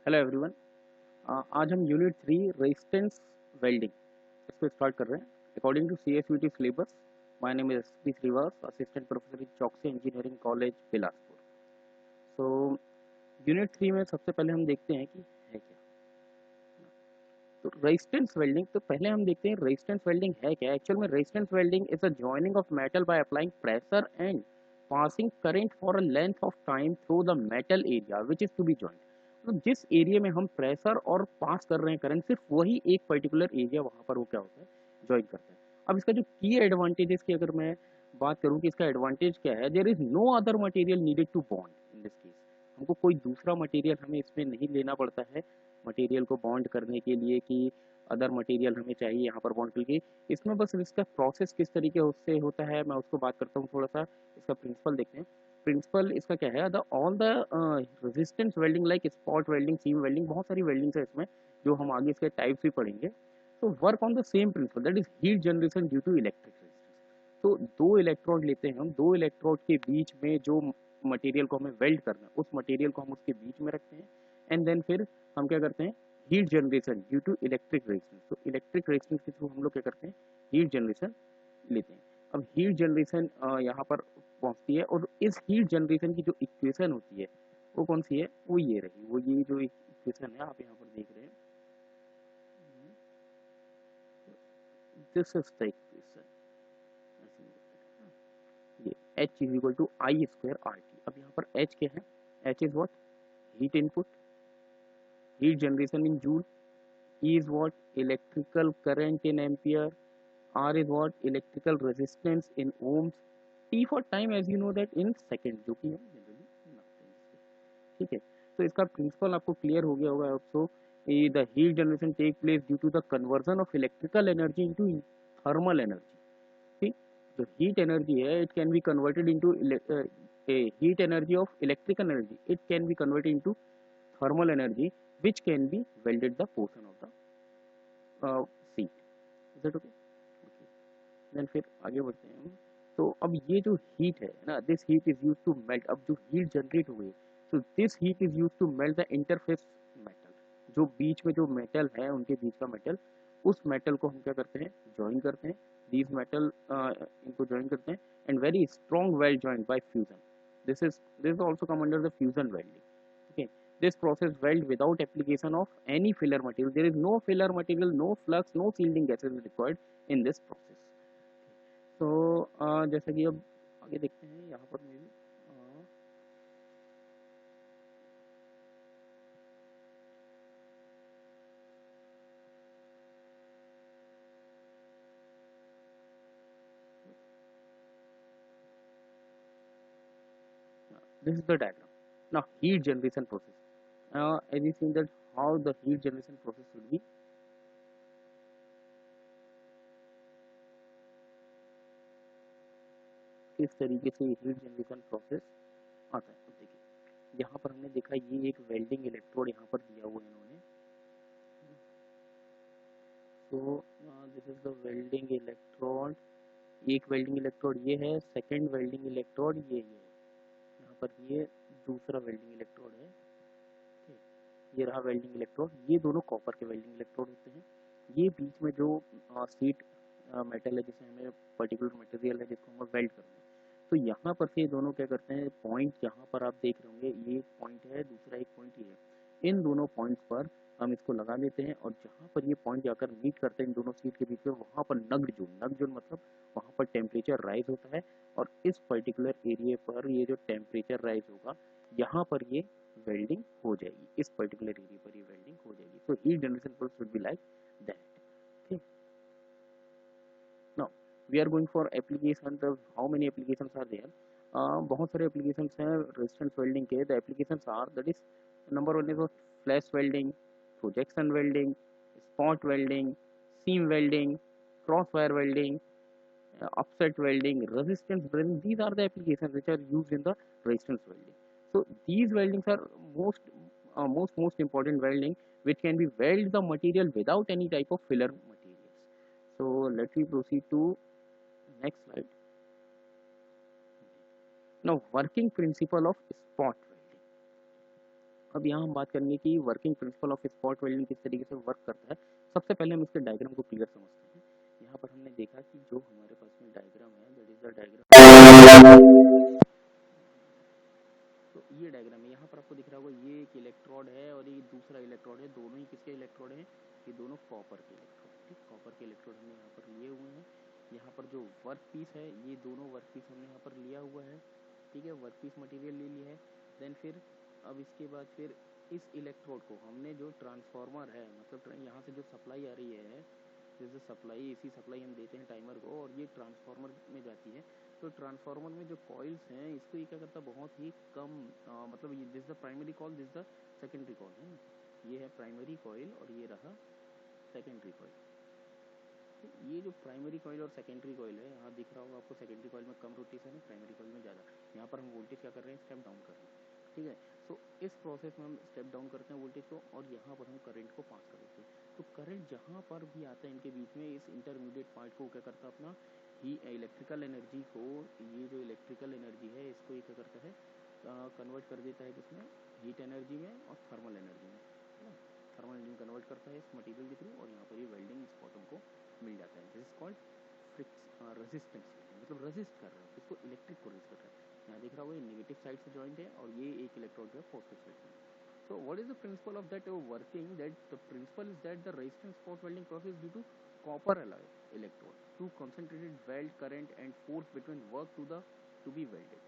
Hello everyone. आज हम unit 3 resistance welding इसको स्टार्ट कर रहे हैं according to CSVT syllabus. My name is SP Shrivas, assistant professor in Chouksey engineering college Bilaspur. So unit 3 में सबसे पहले हम देखते हैं कि है क्या। तो रेजिस्टेंस वेल्डिंग, तो पहले हम देखते हैं रेजिस्टेंस वेल्डिंग है क्या। एक्चुअल में resistance welding is a joining of metal by applying pressure and passing current for a length of time through the metal area which is to be joint. तो जिस एरिया में हम pressure और पास कर रहे हैं करंट, सिर्फ वही एक पर्टिकुलर एरिया वहाँ पर वो क्या होता है, ज्वाइन करता है। अब इसका जो की एडवांटेजेस की अगर मैं बात करूँ कि इसका एडवांटेज क्या है, there is no other material needed to bond in this case. हमको कोई दूसरा मटेरियल हमें इसमें नहीं लेना पड़ता है मटेरियल को बॉन्ड करने के लिए कि अदर मटेरियल हमें चाहिए यहाँ पर बॉन्ड के लिए। इसमें बस इसका प्रोसेस किस तरीके से होता है मैं उसको बात करता हूँ थोड़ा सा। इसका प्रिंसिपल देखते हैं। प्रिंसिपल इसका क्या है, the all the resistance welding like spot welding, seam welding, बहुत सारी वेल्डिंग्स है इसमें जो हम आगे इसके टाइप्स भी पढ़ेंगे। तो work on the same principle, that is heat generation due to electric resistance. तो दो इलेक्ट्रोड लेते हैं हम, दो इलेक्ट्रोड के बीच में जो मटेरियल को हमें वेल्ड करना है उस मटेरियल को हम उसके बीच में रखते हैं एंड देन फिर हम क्या करते हैं, heat generation due to electric resistance. तो इलेक्ट्रिक रेजिस्टेंस के थ्रू हम लोग क्या करते हैं, हीट जनरेशन लेते हैं। अब हीट जनरेशन यहाँ पर पहुँचती है और इस हीट जनरेशन की जो इक्वेशन होती है वो कौन सी है, वो ये रही, वो ये जो इक्वेशन है आप यहाँ पर देख रहे हैं, दिस इज द इक्वेशन। ये H is equal to I square R T. अब यहाँ पर H क्या है, H is what, heat input, heat generation in joule, E is what, electrical current in ampere, R is what, electrical resistance in ohms, T for time as you know that in second, जो कि हम generally नापते हैं। ठीक है, तो इसका principal आपको क्लियर हो गया होगा also. The heat generation take place due to the conversion of electrical energy into thermal energy. ठीक, जो हीट एनर्जी है it can be converted into heat energy of electrical energy, it can be converted into thermal energy which can be welded the portion of the sheet. Is it okay? Then फिर आगे बढ़ते हैं हम। तो अब ये जो हीट है ना, this heat is use to melt, अब जो हीट जनरेट हुई तो this heat is use to melt the interface metal, जो बीच में जो मेटल है उनके बीच का मेटल, उस मेटल को हम क्या करते हैं, ज्वाइन करते हैं। दीज मेटल इनको ज्वाइन करते हैं and very strong weld joint bye fusion. This also come under the fusion welding. Okay, this process weld without application of any filler material. There is no filler material, no flux, no shielding gases required in this process. So जैसा कि अब आगे देखते हैं यहाँ पर मे भी this is the diagram. Now heat generation process. As you seen that how the heat generation process should be. किस तरीके से हीट जनरेशन प्रोसेस आता है। अब देखिए यहाँ पर हमने देखा ये एक वेल्डिंग इलेक्ट्रोड यहाँ पर दिया हुआ है इन्होंने। सो this is the welding electrode, एक वेल्डिंग इलेक्ट्रोड ये है, सेकंड वेल्डिंग इलेक्ट्रोड ये है, यहाँ पर ये दूसरा वेल्डिंग इलेक्ट्रोड है। ये रहा वेल्डिंग इलेक्ट्रोड, ये दोनों कॉपर के वेल्डिंग इलेक्ट्रोड होते हैं। ये बीच में जो सीट मेटल है जिसे हमें पर्टिकुलर मटेरियल है जिसको हम वेल्ड करते हैं, तो यहाँ पर से ये दोनों क्या करते हैं, पॉइंट यहाँ पर आप देख रहे होंगे ये एक पॉइंट है, दूसरा एक पॉइंट ये है, इन दोनों पॉइंट्स पर हम इसको लगा देते हैं और जहाँ पर ये पॉइंट जाकर मीट करते हैं इन दोनों सीट के बीच में, वहाँ पर नग जोन मतलब वहाँ पर टेम्परेचर राइज होता है और इस पर्टिकुलर एरिया पर ये जो टेम्परेचर राइज होगा यहाँ पर ये वेल्डिंग हो जाएगी, इस पर्टिकुलर एरिया पर ये वेल्डिंग हो जाएगी। So heat generation process should be like that. ठीक, now we are going for application. How many applications are there, बहुत सारे एप्लीकेशंस हैं रेजिस्टेंस वेल्डिंग के। The applications are, that is number one is flash welding, projection welding, spot welding, seam welding, cross wire welding, offset welding, resistance welding. These are the applications which are used in the resistance welding. So these weldings are most important welding which can be weld the material without any type of filler materials. So let me proceed to next slide. Now working principle of spot welding. अब यहाँ हम बात करेंगे कि working principle of spot welding किस तरीके से work करता है। सबसे पहले हम इसके डायग्राम को क्लियर समझते हैं। यहाँ पर हमने देखा कि जो हमारे पास में डायग्राम है, दैट इज द डायग्राम। तो ये डायग्राम है, यहाँ पर आपको दिख रहा होगा ये एक इलेक्ट्रोड है और ये दूसरा इलेक्ट्रोड है। दोनों ही किसके इलेक्ट्रोड हैं? ये दोनों कॉपर के इलेक्ट्रोड। ठीक, कॉपर के इलेक्ट्रोड हमने यहाँ पर लिए हुए हैं। यहाँ पर जो वर्क पीस है, ये दोनों वर्क पीस हमने यहाँ पर लिया हुआ है। ठीक है, वर्क पीस मटीरियल ले लिया है। देन फिर अब इसके बाद फिर इस इलेक्ट्रोड को हमने जो ट्रांसफार्मर है, मतलब यहाँ से जो सप्लाई आ रही है, जैसे सप्लाई, इसी सप्लाई हम देते हैं टाइमर को और ये ट्रांसफार्मर में जाती है। तो ट्रांसफार्मर में जो कॉइल्स हैं, इसको ये क्या करता है, बहुत ही कम मतलब ये this the primary coil, this the secondary coil है। ये है प्राइमरी कॉइल और ये रहा सेकेंडरी कॉइल। ये जो प्राइमरी कॉइल और सेकेंडरी कॉइल है, यहाँ दिख रहा होगा आपको, सेकेंडरी कॉइल में कम रोटेशन है, प्राइमरी कॉइल में ज़्यादा। यहाँ पर हम वोल्टेज क्या कर रहे हैं, स्टेप डाउन कर रहे हैं। ठीक है, तो इस प्रोसेस में हम स्टेप डाउन करते हैं वोल्टेज को और यहाँ पर हम करंट को पास कर देते हैं। तो करंट जहाँ पर भी आता है इनके बीच में, इस इंटरमीडिएट पार्ट को क्या करता है, अपना ही इलेक्ट्रिकल एनर्जी को, ये जो इलेक्ट्रिकल एनर्जी है इसको ये क्या करता है, कन्वर्ट कर देता है किसमें, हीट एनर्जी में और थर्मल एनर्जी में, है ना। थर्मल एनर्जी कन्वर्ट करता है इस मटेरियल के थ्रू और यहाँ पर ये वेल्डिंग स्पॉट हमको मिल जाता है। दिस इज कॉल्ड रेजिस्टेंस, मतलब रेजिस्ट कर रहा है, इसको इलेक्ट्रिक को रेजिस्ट कर रहा है। यहाँ दिख रहा होगा ये नेगेटिव साइड से जॉइंट है और ये एक इलेक्ट्रोड जो है पॉजिटिव साइड से। So what is the principle of that working? That the principle is that the resistance spot welding process due to copper alloy electrode to concentrated weld current and force between work to be welded.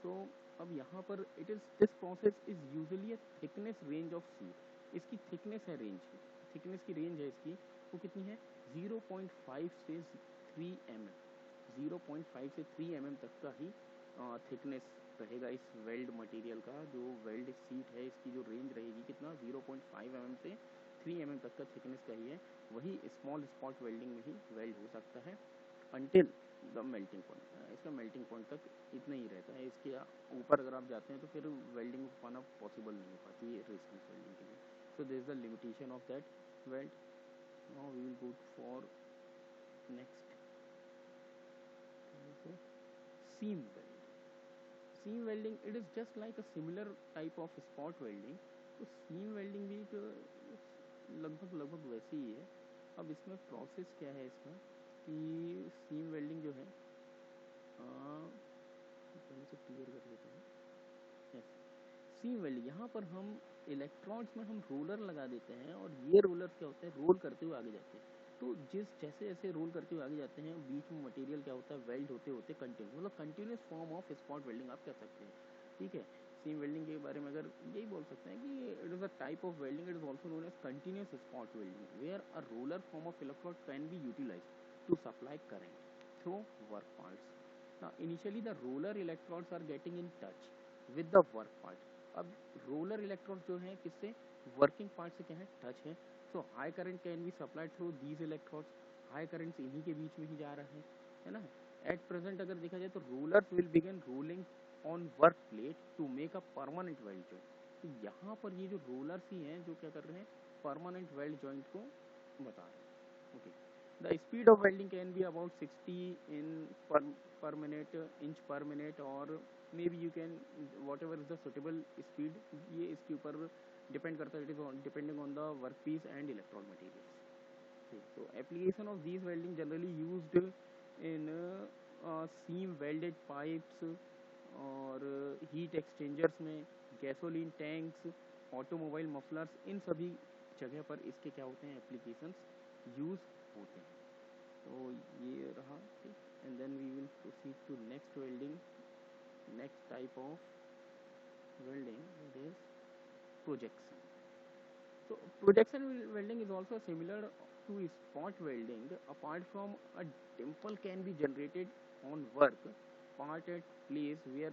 So अब यहाँ पर it is this process is usually a thickness range of sheet. इसकी thickness है range की, thickness की range है इसकी, वो कितनी है 0.5 से 3 mm, 0.5 से 3 mm तक का ही थिकनेस रहेगा इस वेल्ड मटेरियल का। जो वेल्ड सीट है इसकी जो रेंज रहेगी कितना, 0.5 mm से 3 mm तक का थिकनेस का ही है। वही स्मॉल स्पॉट वेल्डिंग में ही वेल्ड हो सकता है अंटिल द मेल्टिंग पॉइंट। इसका मेल्टिंग पॉइंट तक इतना ही रहता है, इसके ऊपर अगर आप जाते हैं तो फिर वेल्डिंग पाना पॉसिबल नहीं हो पाती है रेजिस्टेंस वेल्डिंग के लिए। So this is the limitation of that weld. Now we will go for next seam welding. Seam welding, it is just like a similar type of spot welding. तो seam welding भी लगभग वैसे ही है। अब इसमें process क्या है इसमें कि seam welding जो है, पहले से क्लियर कर देते हैं। सीम वेल्डिंग, यहाँ पर हम इलेक्ट्रॉड्स में हम रोलर लगा देते हैं और ये रोलर क्या होते हैं, रोल करते हुए आगे जाते हैं। तो जैसे जैसे रोल करते हुए आगे जाते हैं, बीच में मटेरियल क्या होता है, वेल्ड होते होते कंटिन्यूस, मतलब continuous form of spot welding आप कह सकते हैं। ठीक है, सीम वेल्डिंग के बारे में अगर यही बोल सकते हैं कि it is a type of welding, it is also known as continuous spot welding where a roller form of electrode can be utilize to supply current through work parts. Now initially the roller electrodes are getting in touch with the work part. अब roller electrode जो है किससे, working part से क्या है, touch है। So high current can be supplied through these electrodes, high current इन्हीं के बीच में ही जा रहा है ना। एट प्रेजेंट अगर देखा जाए तो rollers will begin rolling on work plate to make a permanent weld joint. तो यहाँ पर ये जो रोलर्स ही हैं जो क्या कर रहे हैं, परमानेंट वेल्ड जॉइंट को बता रहे हैं। Okay, the speed of welding can be about 60 in per minute, inch per minute, or maybe you can whatever is the suitable speed, ये इसके ऊपर डिपेंड करता है, it is depending on the work piece and electrode materials. So application of these welding generally used in seam welded pipes और heat exchangers में, gasoline tanks, automobile mufflers, इन सभी जगह पर इसके क्या होते हैं, एप्लीकेशंस यूज होते हैं। तो ये रहा, and then we will proceed to next welding, next type of welding that is projection. So projection welding is also similar to spot welding. Apart from a dimple can be generated on work part at place where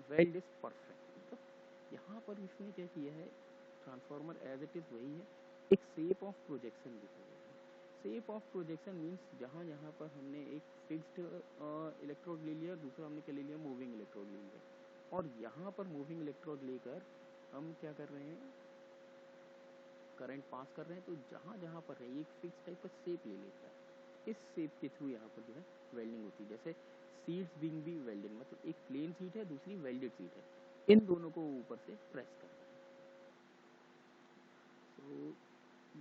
weld is perfect. तो यहाँ पर इसने क्या किया है, transformer as it is वही है, एक शेप ऑफ प्रोजेक्शन दिखा गया है। शेप ऑफ प्रोजेक्शन मीन्स जहाँ यहाँ पर हमने एक फिक्स्ड इलेक्ट्रोड ले लिया, दूसरा हमने क्या ले लिया, मूविंग इलेक्ट्रोड ले लिया, और यहाँ पर मूविंग इलेक्ट्रोड लेकर हम क्या कर रहे हैं, करंट पास कर रहे हैं। तो जहाँ जहाँ पर है एक फिक्स टाइप का शेप ले लेता है, इस शेप के थ्रू यहाँ पर जो है वेल्डिंग होती है। जैसे सीट्स बीइंग भी वेल्डेड, मतलब एक प्लेन सीट है दूसरी वेल्डेड सीट है, इन दोनों को ऊपर से प्रेस करना है,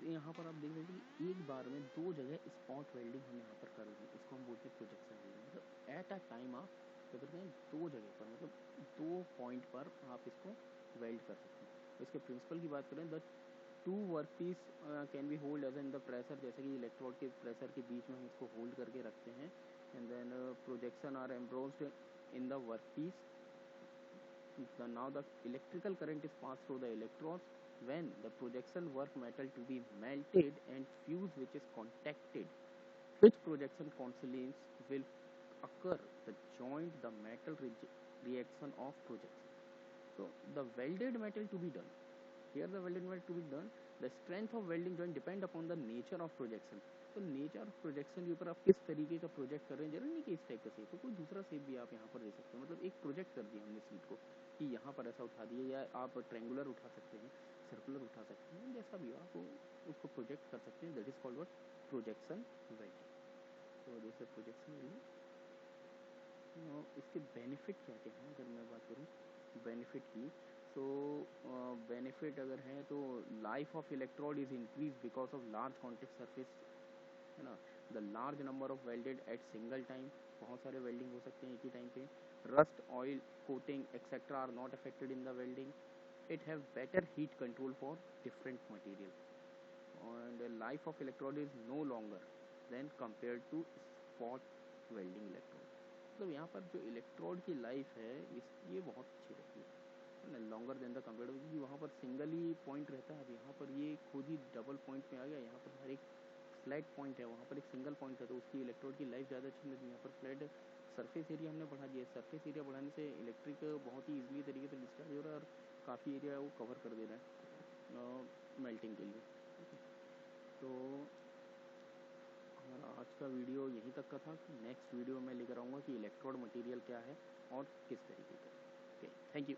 यहाँ पर आप देख सकते हैं कि एक बार में दो जगह स्पॉट वेल्डिंग हम यहाँ पर कर रहे हैं, इसको हम बोलते हैं प्रोजेक्शन वेल्डिंग। मतलब एट अ टाइम आप क्या करते हैं, दो जगह पर मतलब दो पॉइंट पर आप इसको वेल्ड कर सकते हैं। इसके प्रिंसिपल की बात करें, the two work piece can be hold as in the pressure, जैसे कि इलेक्ट्रोड के प्रेशर के बीच में हम इसको होल्ड करके रखते हैं। And then projection are embossed in the work piece. Now the electrical current is passed through the electrodes when the projection work metal to be melted and fused, which is contacted, which projection consilience will occur the joint the metal reaction of projection. So the welded metal to be done, here the welded metal to be done, the strength of welding joint depend upon the nature of projection. तो nature of projection के ऊपर आप किस तरीके का project कर रहे हैं, जरूरी नहीं कि इस टाइप का शेप, तो कोई दूसरा शेप भी आप यहाँ पर दे सकते हैं। मतलब एक प्रोजेक्ट कर दिया हमने सीट को कि यहाँ पर ऐसा उठा दिए, या आप ट्रेंगुलर उठा सकते हैं, सर्कुलर उठा सकते हैं, जैसा भी आप उसको प्रोजेक्ट कर सकते हैं। That is called what, projection welding. तो जैसे प्रोजेक्शन वेल्डिंग, इसके बेनिफिट क्या क्या हैं अगर मैं बात करूँ बेनिफिट की, तो बेनिफिट अगर है तो life of electrode is increase because of large contact surface, है ना। The large number of welded at single time, बहुत सारे वेल्डिंग हो सकते हैं एक ही टाइम पे। Rust, oil, coating etcetera are not affected in the welding. It have better heat control for different material, and life of electrode is no longer than compare to spot welding electrode. मतलब यहाँ पर जो electrode की life है ये बहुत अच्छी रहती है ना, लॉन्गर देन द कंपेयर, क्योंकि वहाँ पर सिंगल ही पॉइंट रहता है। अब यहाँ पर ये खुद ही डबल पॉइंट में आ गया, यहाँ पर हर एक फ्लैट पॉइंट है, वहाँ पर एक सिंगल पॉइंट है, तो उसकी इलेक्ट्रोड की लाइफ ज़्यादा अच्छी मिलती है। यहाँ पर फ्लैट सरफेस एरिया हमने बढ़ा दिया, सरफेस एरिया बढ़ाने से इलेक्ट्रिक बहुत ही ईजिली तरीके से डिस्चार्ज हो रहा है और काफ़ी एरिया वो कवर कर दे रहा है मेल्टिंग के लिए। तो हमारा आज का वीडियो यहीं तक का था। नेक्स्ट वीडियो में लेकर आऊँगा कि इलेक्ट्रोड मटेरियल क्या है और किस तरीके का। Okay, thank you.